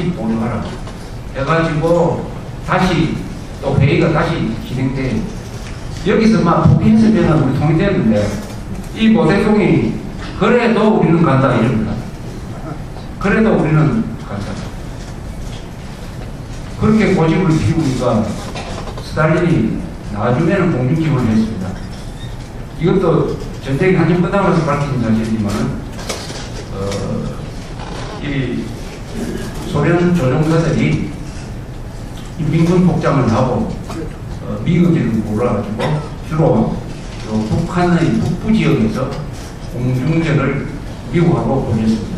보류하라 해가지고 다시 또 회의가 다시 진행돼. 여기서 막 포기해서면 우리 통일되는데 이 모 대통령이 그래도 우리는 간다 이럽니다. 그래도 우리는 간다. 그렇게 고집을 피우니까 스탈린이 나중에는 공중기원을 했습니다. 이것도 전쟁이 한참 끝나면서 밝혀진 사실이지만 이 소련 조종사들이 인민군 복장을 하고 미국을 몰아가지고 주로 북한의 북부 지역에서 공중전을 미국하고 벌였습니다.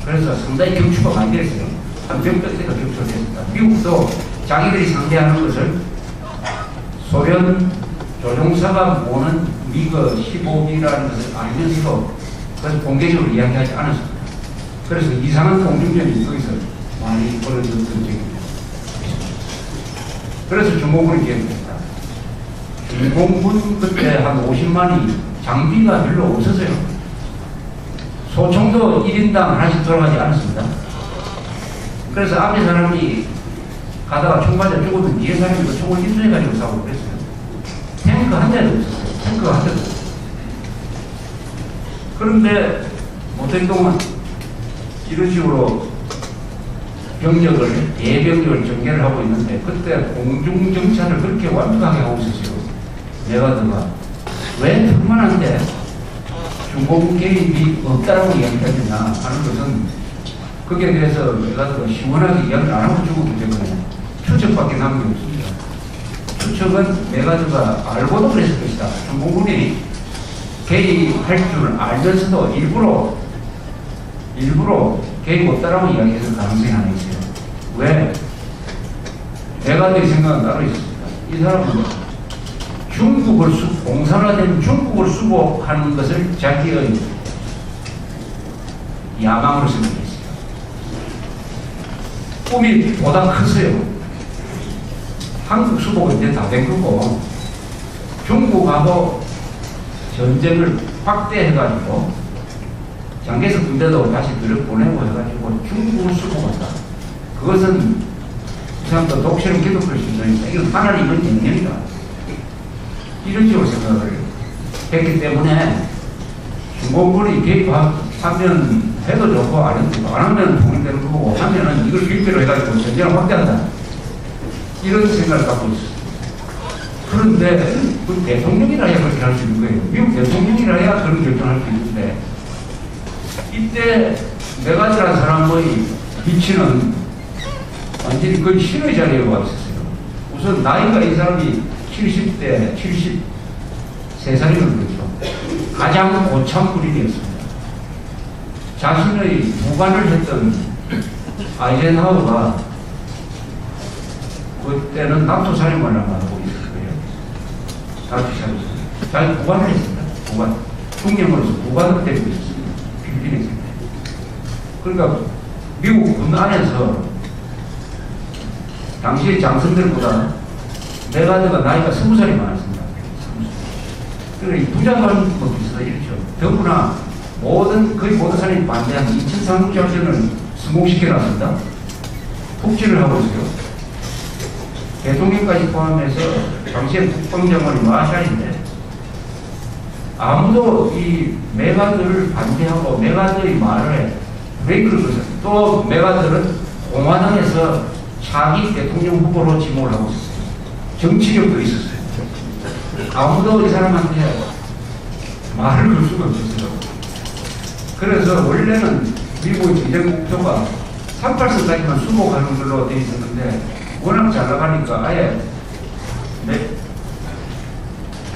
그래서 상당히 격추가 많이 됐어요. 한 100%가 격추가 됐습니다. 미국도 자기들이 상대하는 것을 소련 조종사가 모는 미그 15B라는 것을 알면서도 그래서 공개적으로 이야기하지 않았습니다. 그래서 이상한 공중전이 여기서 많이 벌어졌던 적이 있습니다. 그래서 중공군이 기획했다. 중공군 그때 한 50만이 장비가 별로 없었어요. 소총도 1인당 하나씩 돌아가지 않았습니다. 그래서 앞에 사람이 가다가 총 맞아 죽었는데 뒤에 사람이 그 총을 인수해가지고 싸우고 그랬어요. 탱크 한 대도 없었어요. 탱크가 한 대도 없었어요. 그런데 못된 동안 이런 식으로 대병력을 전개를 하고 있는데 그때 공중정찰을 그렇게 완벽하게 하고 있었어요. 메가드가 왜 특만한데 중공 개입이 없다라고 이야기하느냐 하는 것은 거기에 대해서 메가드가 시원하게 이야기를 안 하고 죽었기 때문에 추측밖에 남은 게 없습니다. 추측은 메가드가 알고도 그랬을 것이다. 중공군이 개입할 줄 알면서도 일부러 개입 없다라고 이야기해서 가능성이 하나 있어요. 왜? 메가드의 생각은 따로 있었습니다. 이 사람은 공산화된 중국을 수복하는 것을 자기의 야망으로 생각했어요. 꿈이 보다 컸어요. 한국 수복은 이제 다 된 거고 중국하고 전쟁을 확대해가지고 장개석 군대도 다시 들여보내고 해가지고 중국을 수복한다. 그것은 이 사람도 독실한 기독교 신앙이다. 이건 하나님은 영역이다. 이런 식으로 생각을 했기 때문에 중공군이 개입하면 해도 좋고 안 해도 좋고 안 하면 통일되는 거고 하면은 이걸 필요로 해가지고 전쟁을 확대한다. 이런 생각을 갖고 있었습니다. 그런데 그 대통령이라야 그렇게 할 수 있는 거예요. 미국 대통령이라야 그런 결정을 할 수 있는데 이때 메가드라는 사람의 위치는 완전히 거의 신의 자리에 와 있었어요. 우선 나이가 이 사람이 70대, 73살이면 그렇죠. 가장 고참 군인이었습니다. 자신의 부관을 했던 아이젠하워가 그때는 나토 사령관을 하고 있을 거예요. 나토 사령관. 자기 부관을 했습니다. 부관. 중령으로서 부관을 데리고 있었습니다. 필리핀에서. 그러니까 미국 군 안에서 당시 장성들보다 메가드가 나이가 20살이 많았습니다. 20살. 그러니까 부장관도 비슷하다 이렇죠. 더구나 거의 모든 사람이 반대한 2003 작전을 성공시켜놨습니다. 북진을 하고 있어요. 대통령까지 포함해서 당시에 국방장관이 마샬인데 아무도 이 메가드를 반대하고 메가드의 말에 브레이크를 걸었어요. 또 메가드는 공화당에서 차기 대통령 후보로 지목을 하고 있었어요. 정치력도 있었어요. 아무도 이 사람한테 말을 걸 수가 없었어요. 그래서 원래는 미국의 전쟁 목표가 38선까지만 수복하는 걸로 되어 있었는데 워낙 잘 나가니까 아예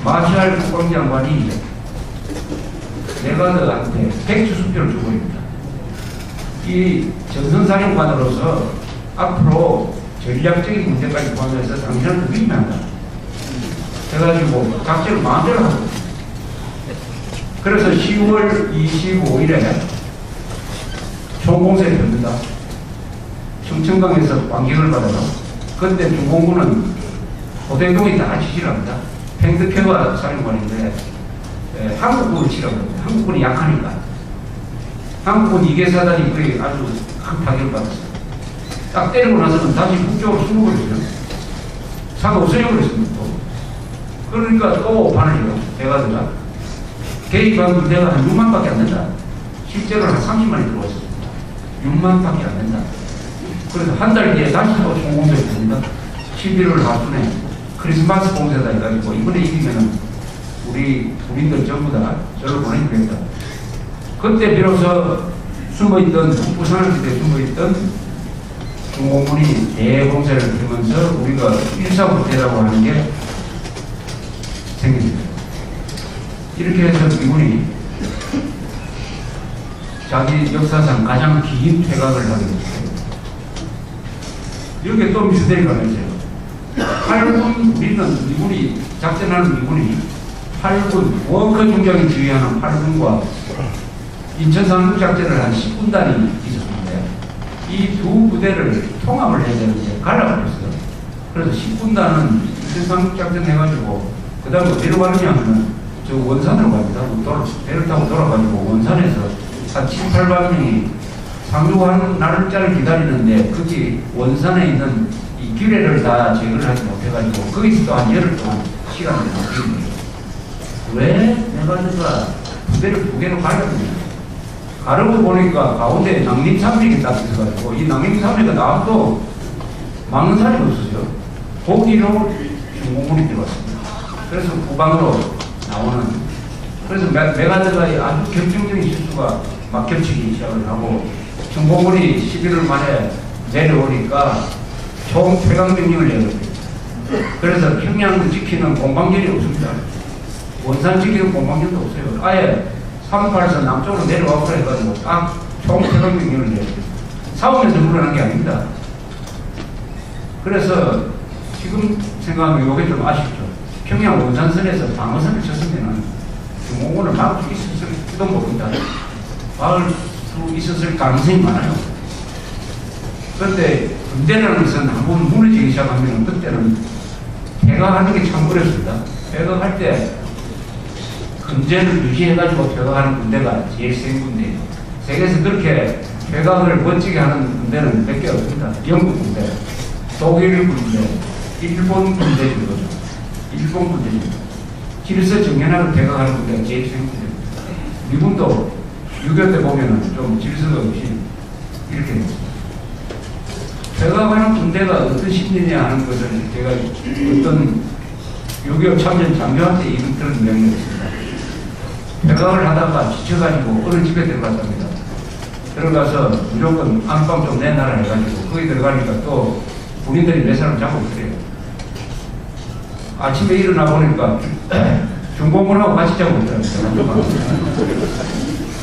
마샬 국방장관이 메가드한테 백주 수표를 주고입니다. 이 전선사령관으로서 앞으로 전략적인 문제까지 포함해서 당신한테 위임한다. 해가지고 작전을 마음대로 하고 있습니다. 그래서 10월 25일에 총공세를 합니다. 충청강에서 관객을 받아서 그때 중공군은 고대동이 다 지시를 합니다. 팽득회가 사령관인데 한국군을 치라고 합니다. 한국군이 약하니까. 한국군 2개 사단이 거의 아주 큰 타격을 받았어요. 딱 때리고 나서는 다시 북쪽으로 숨어버렸어요. 차가 없어져버렸습니다. 그러니까 또 오판을 해요. 대가들가. 개입한 군대가 한 6만 밖에 안 된다. 실제로는 한 30만이 들어왔습니다. 6만 밖에 안 된다. 그래서 한 달 뒤에 다시 또 총공세가 됩니다. 11월 하순에 크리스마스 공세다 해가지고 이번에 이기면은 우리 군인들 전부 다 저를 보내주겠다. 그때 비로소 숨어있던 북부산을 그때 숨어있던 중공군이 대공세를 펴면서 우리가 1사부대라고 하는 게 생깁니다. 이렇게 해서 미군이 자기 역사상 가장 긴 퇴각을 하게 됐어요. 여기에 또 미스테리가 있어요. 8군, 우리는 미군이, 작전하는 미군이 8군, 워커 중장이 지휘하는 8군과 인천 상륙작전을 한 10군단이 있었는데 이 두 부대를 통합을 해야 되는데 갈라버렸어요. 그래서 10군단은 인천 상륙작전 해가지고 그 다음에 어디로 가느냐 하면 저 원산으로 갑니다. 배를 타고 돌아가지고 원산에서 한 7, 8만 명이 상륙하는 날짜를 기다리는데 거기 원산에 있는 이 규례를 다 제거를 하지 못해가지고 거기서 또 한 열흘 동안 시간을 낭비합니다. 왜 내가 부대를 두 개로 가렸느냐? 가르고 보니까 가운데 낭림산맥이 딱 있어가지고 이 낭림산맥이 나와도 막는 사람이 없었어요. 거기로 중공군이 들어왔습니다. 그래서 후방으로 나오는, 그래서 메가드가 아주 결정적인 실수가 막 겹치기 시작을 하고 중공군이 11월 말에 내려오니까 총 퇴각 명령을 내렸어요. 그래서 평양을 지키는 공방전이 없습니다. 원산 지키는 공방전도 없어요. 아예 388에서 남쪽으로 내려와서 해가지고 딱 총 퇴각 명령을 내렸어요. 싸우면서 물러난 게 아닙니다. 그래서 지금 생각하면 이게 좀 아쉽죠. 평양 원산선에서 방어선을 쳤으면은 중공군을 막을 수 있었을지도 모른다. 막을 수 있었을 가능성이 많아요. 그런데 군대라는 것은 한번 무너지기 시작하면 그때는 퇴각하는 게 참 어렵습니다. 퇴각할 때 근제를 유지해가지고 퇴각하는 군대가 제일 센 군대예요. 세계에서 그렇게 퇴각을 멋지게 하는 군대는 몇 개 없습니다. 영국 군대, 독일 군대, 일본 군대 정도죠. 일본 군대입니다. 질서 정연하게 퇴각하는 군대가 제일 센 군대입니다. 미군도 6.25 때 보면은 좀 질서가 없이 이렇게 됐습니다. 퇴각하는 군대가 어떤 심리냐 하는 것을 제가 어떤 6.25 참전 장교한테 이런 그런 이야기를 했습니다. 퇴각을 하다가 지쳐가지고 어느 집에 들어갔답니다. 들어가서 무조건 안방 좀 내놔라 해가지고 거기 들어가니까 또 군인들이 몇 사람 잡고 있어요. 아침에 일어나 보니까 중공군하고 같이 자고 있더라고요.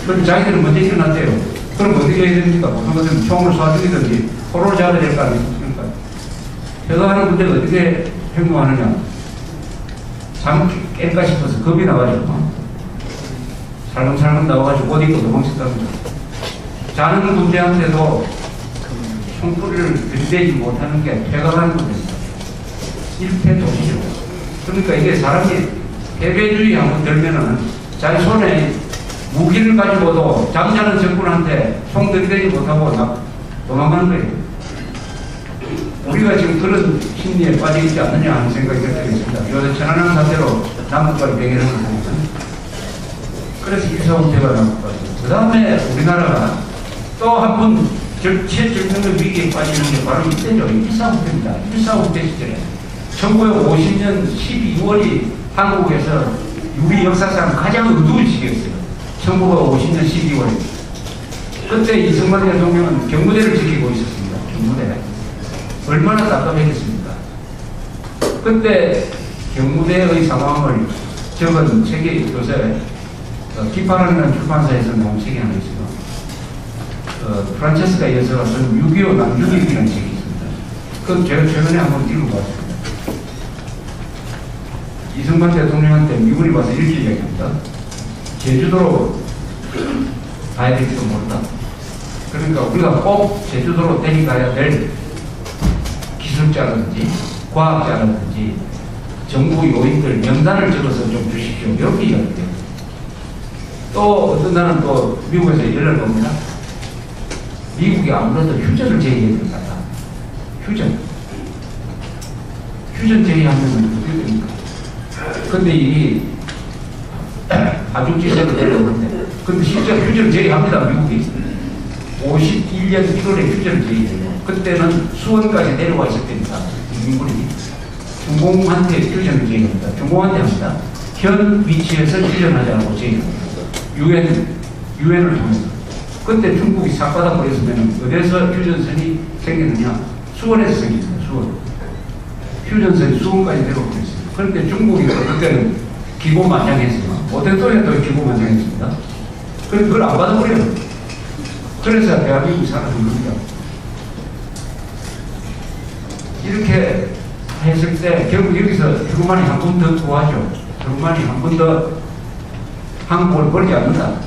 그럼 자기들은 먼저 일어났대요. 그럼 어떻게 해야 됩니까? 무슨 것은 총을 쏴 죽이든지 포로를 잡아야 될 거 아닙니까? 퇴각하는 군대가 어떻게 행동하느냐? 잠 깰까 싶어서 겁이 나가지고 살금살금 나와가지고 옷 입고 도망쳤답니다. 자는 군대한테도 총구리를 들이대지 못하는 게 퇴각하는 군대입니다. 일패도시죠. 그러니까 이게 사람이 패배주의 한번 들면은 자기 손에 무기를 가지고도 잠자는 정권한테 총 들이대지 못하고 도망가는 거예요. 우리가 지금 그런 심리에 빠져 있지 않느냐 하는 생각이 들었습니다. 요새 천안함 사태로 남북과를 배경하는 거 보니까. 그래서 일사후퇴가 남북과죠. 그 다음에 우리나라가 또 한 번 최절정적 위기에 빠지는 게 바로 이때죠. 일사후퇴입니다. 일사후퇴 시절에 1950년 12월이 한국에서 우리 역사상 가장 어두운 시기였어요. 1950년 12월. 그때 이승만 대통령은 경무대를 지키고 있었습니다. 경무대. 얼마나 답답했겠습니까? 그때 경무대의 상황을 적은 책이 요새 기파라는 출판사에서 나온 책이 하나 있어요. 프란체스카 여사가 쓴 6.25 남중일기라는 책이 있습니다. 그건 제가 최근에 한번 읽어봤습니다. 이승만 대통령한테 미군이 와서 이렇게 이야기합니다. 제주도로 가야 될지도 모른다. 그러니까 우리가 꼭 제주도로 데려가야 될 기술자라든지 과학자라든지 정부 요인들 명단을 적어서 좀 주십시오. 이렇게 이야기해요. 또 어떤 날은 또 미국에서 연락을 옵니다. 미국이 아무래도 휴전을 제기해야 될 것 같다. 휴전 제의하면 어떻게 됩니까? 근데 이 가중지세를 내려오는데, 근데 실제로 휴전 제의합니다, 미국이. 51년 1월에 휴전 제의해요. 그때는 수원까지 내려와 있을 때니까, 인물이. 중공한테 휴전을 제의합니다. 중공한테 합니다. 현 위치에서 휴전하자고 제의합니다. 유엔을 통해서. 그때 중국이 삭바닥 버렸으면 어디서 휴전선이 생겼느냐? 수원에서 생겼습니다. 수원. 휴전선이 수원까지 내려오고 있어요. 그런데 중국이 그때는 기고만장했어요. 모태또에도 기고만장했습니다. 그래서 그걸 안 받아버려요. 그래서 대한민국이 살아난 겁니다. 이렇게 했을 때 결국 여기서 트루만이 한 번 더 구하죠. 트루만이 한 번 더 한국을 버리지 않는다.